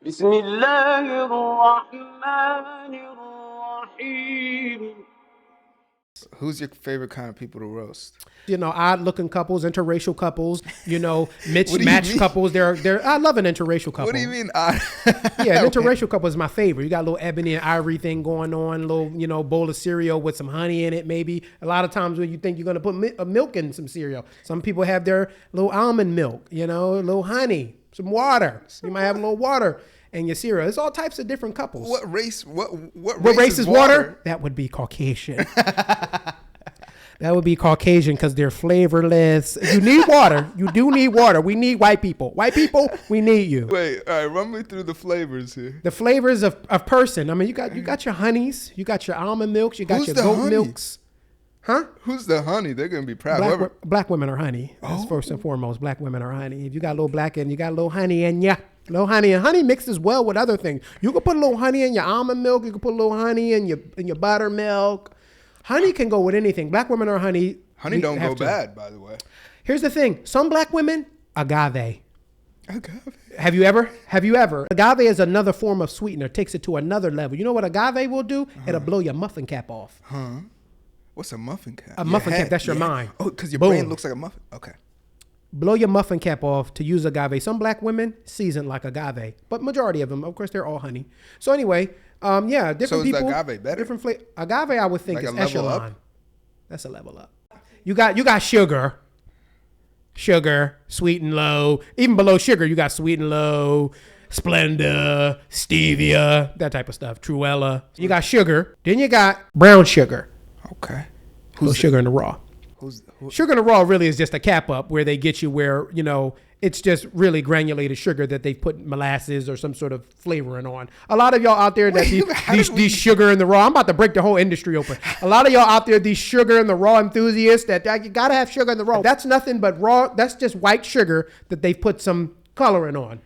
بسم الله الرحمن الرحيم. Who's your favorite kind of people to roast? Odd-looking couples, interracial couples, mean? matched couples. I love an interracial couple. What do you mean odd? Yeah, an interracial couple is my favorite. You got a little ebony and ivory thing going on, a little, bowl of cereal with some honey in it, maybe. A lot of times when you think you're going to put milk in some cereal, some people have their little almond milk, a little honey, some water. You might have a little water in your cereal. There's all types of different couples. What race? What race is water? That would be Caucasian. That would be Caucasian because they're flavorless. You need water. You do need water. We need white people. White people, we need you. Wait, all right, run me through the flavors here. The flavors of person. I mean, you got your honeys, you got your almond milks, you got Who's your the goat honey? milks. Huh? Who's the honey? They're gonna be proud. Black women are honey. That's first and foremost. Black women are honey. If you got a little black and you got a little honey in ya. Little honey, and honey mixes well with other things. You can put a little honey in your almond milk. You can put a little honey in your buttermilk. Honey can go with anything. Black women are honey. Honey don't go bad, by the way. Here's the thing. Some black women, agave. Agave. Have you ever? Agave is another form of sweetener. Takes it to another level. You know what agave will do? It'll blow your muffin cap off. Huh? What's a muffin cap? A muffin cap, that's your mind. Oh, because your Boom. brain looks like a muffin. Okay. Blow your muffin cap off to use agave. Some black women season like agave, but majority of them, of course, they're all honey. So anyway, different people. So is the agave better? Different flavor. Agave, I would think, Like is a level echelon. up? That's a level up. You got sugar, sweet and low. Even below sugar, you got sweet and low, Splenda, stevia, that type of stuff. Truella. You got sugar. Then you got brown sugar. Okay. Who's sugar in the raw? Sugar in the raw really is just a cap up where they get you where, it's just really granulated sugar that they put molasses or some sort of flavoring on. A lot of y'all out there that these sugar in the raw, I'm about to break the whole industry open. A lot of y'all out there, these sugar in the raw enthusiasts that you got to have sugar in the raw. That's nothing but raw. That's just white sugar that they've put some coloring on.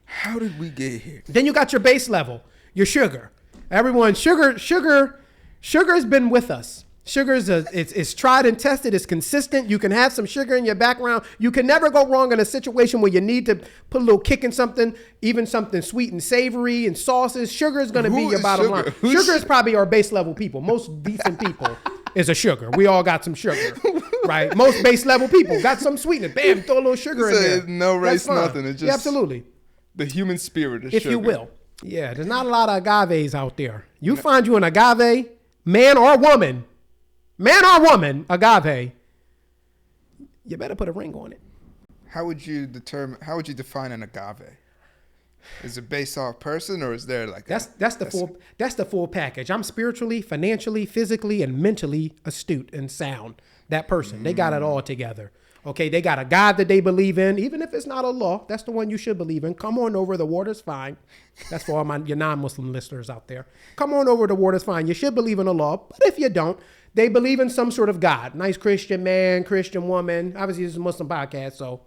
How did we get here? Then you got your base level, your sugar. Everyone, sugar has been with us. Sugar it's tried and tested. It's consistent. You can have some sugar in your background. You can never go wrong in a situation where you need to put a little kick in something, even something sweet and savory and sauces. Sugar is going to be your bottom line. Sugar is probably our base level people. Most decent people is a sugar. We all got some sugar, right? Most base level people got some sweetness. Bam, throw a little sugar in there. No race, nothing. It's just absolutely the human spirit is if sugar. you will. Yeah, there's not a lot of agaves out there. You find you an agave, man or woman, agave, you better put a ring on it. How would you define an agave? Is it based off person or is there like that's the full package. I'm spiritually, financially, physically, and mentally astute and sound. That person, they got it all together. Okay, they got a God that they believe in, even if it's not a law. That's the one you should believe in. Come on over, the water's fine. That's for all your non-Muslim listeners out there. Come on over, the water's fine. You should believe in a law, but if you don't, they believe in some sort of God. Nice Christian man, Christian woman. Obviously, this is a Muslim podcast, so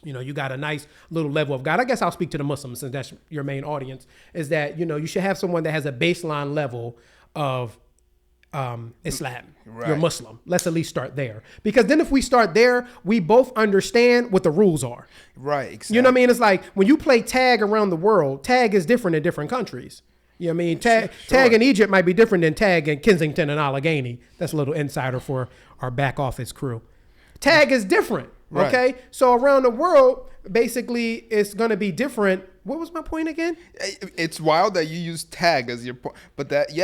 you got a nice little level of God. I guess I'll speak to the Muslims since that's your main audience. Is that you should have someone that has a baseline level of Islam. Right. You're Muslim. Let's at least start there. Because then if we start there, we both understand what the rules are. Right, exactly. You know what I mean? It's like when you play tag around the world, tag is different in different countries. You know what I mean? Tag in Egypt might be different than tag in Kensington and Allegheny. That's a little insider for our back office crew. Tag is different. Right. Okay? So around the world, basically, it's going to be different. What was my point again? It's wild that you use tag as your point, but you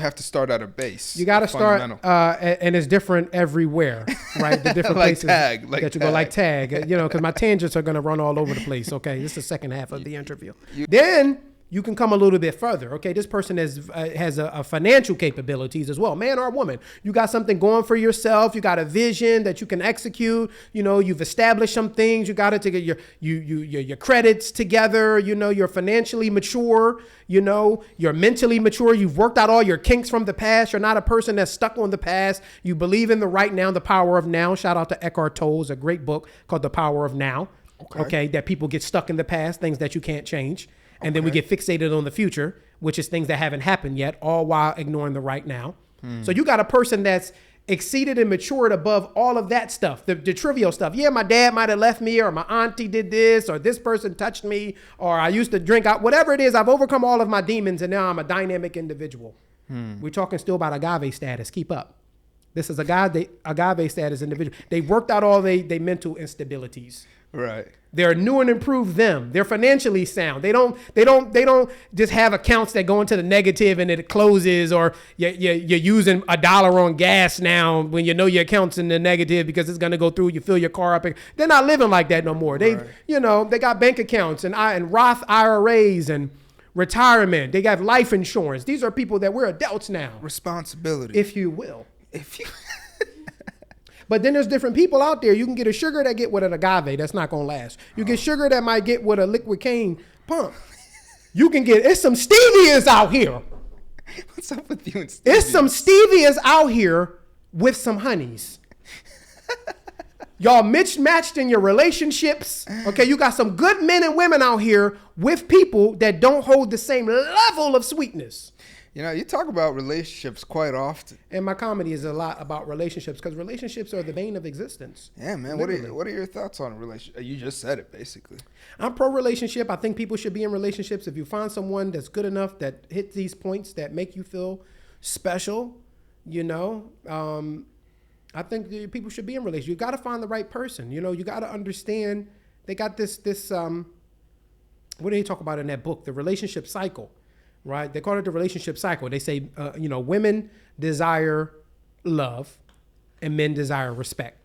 have to start at a base. You got to start, and it's different everywhere, right? The different like places tag, that you go, like tag, because my tangents are going to run all over the place. Okay, this is the second half of the interview. Then you can come a little bit further. Okay, this person has a financial capabilities as well, man or woman. You got something going for yourself. You got a vision that you can execute. You've established some things. You got to get your credits together. You're financially mature. You're mentally mature. You've worked out all your kinks from the past. You're not a person that's stuck on the past. You believe in the right now, the power of now. Shout out to Eckhart Tolle's a great book called The Power of Now. Okay, that people get stuck in the past, things that you can't change. And then we get fixated on the future, which is things that haven't happened yet, all while ignoring the right now. So you got a person that's exceeded and matured above all of that stuff, the trivial stuff. Yeah, my dad might have left me, or my auntie did this, or this person touched me, or I used to drink out, whatever it is. I've overcome all of my demons, and now I'm a dynamic individual. We're talking still about agave status. Keep up. This is agave status individual. They worked out all they mental instabilities. Right. They're new and improved them. They're financially sound. They don't just have accounts that go into the negative and it closes, or you're using $1 on gas now when you know your account's in the negative because it's gonna go through. You fill your car up. They're not living like that no more. They they got bank accounts and Roth IRAs and retirement. They got life insurance. These are people that we're adults now. Responsibility, if you will. But then there's different people out there. You can get a sugar that get with an agave. That's not going to last. You get sugar that might get with a liquid cane pump. You can get, it's some stevias out here. What's up with you and stevias? It's some stevias out here with some honeys. Y'all mismatched in your relationships. Okay, you got some good men and women out here with people that don't hold the same level of sweetness. You know, you talk about relationships quite often. And my comedy is a lot about relationships, because relationships are the bane of existence. Yeah, man. What are your thoughts on relationship? You just said it, basically. I'm pro-relationship. I think people should be in relationships. If you find someone that's good enough, that hits these points that make you feel special, I think people should be in relationships. You got to find the right person. You got to understand. They got this what do they talk about in that book? The relationship cycle. Right? They call it the relationship cycle. They say, women desire love and men desire respect.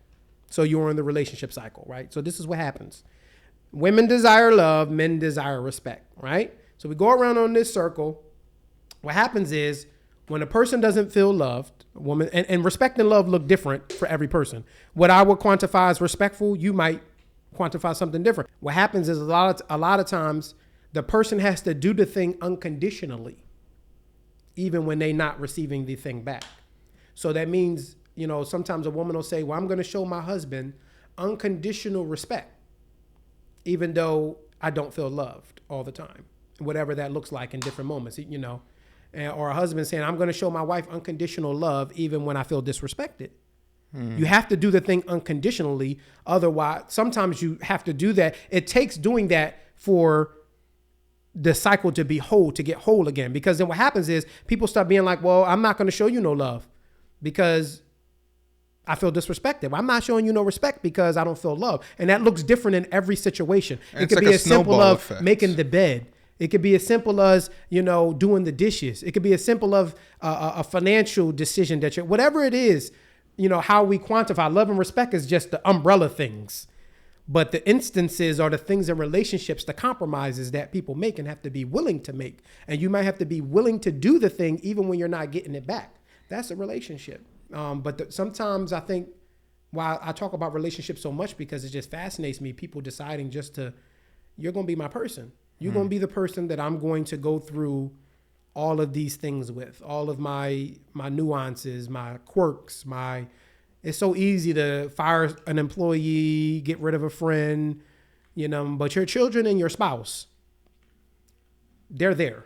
So you're in the relationship cycle, right? So this is what happens. Women desire love, men desire respect, right? So we go around on this circle. What happens is when a person doesn't feel loved, a woman, and respect and love look different for every person. What I would quantify as respectful, you might quantify something different. What happens is a lot of times, the person has to do the thing unconditionally, even when they're not receiving the thing back. So that means, sometimes a woman will say, well, I'm going to show my husband unconditional respect, even though I don't feel loved all the time, whatever that looks like in different moments, or a husband saying, I'm going to show my wife unconditional love, even when I feel disrespected. You have to do the thing unconditionally. Otherwise, sometimes you have to do that. It takes doing that for the cycle to be whole, to get whole again. Because then what happens is people start being like, well, I'm not going to show you no love because I feel disrespected. I'm not showing you no respect because I don't feel love. And that looks different in every situation. And it could like be as simple as making the bed. It could be as simple as, doing the dishes. It could be as simple as a financial decision that whatever it is, how we quantify love and respect is just the umbrella things. But the instances are the things in relationships, the compromises that people make and have to be willing to make. And you might have to be willing to do the thing even when you're not getting it back. That's a relationship. But sometimes I think why I talk about relationships so much, because it just fascinates me, people deciding you're going to be my person. You're going to be the person that I'm going to go through all of these things with, all of my nuances, my quirks, it's so easy to fire an employee, get rid of a friend, but your children and your spouse, they're there.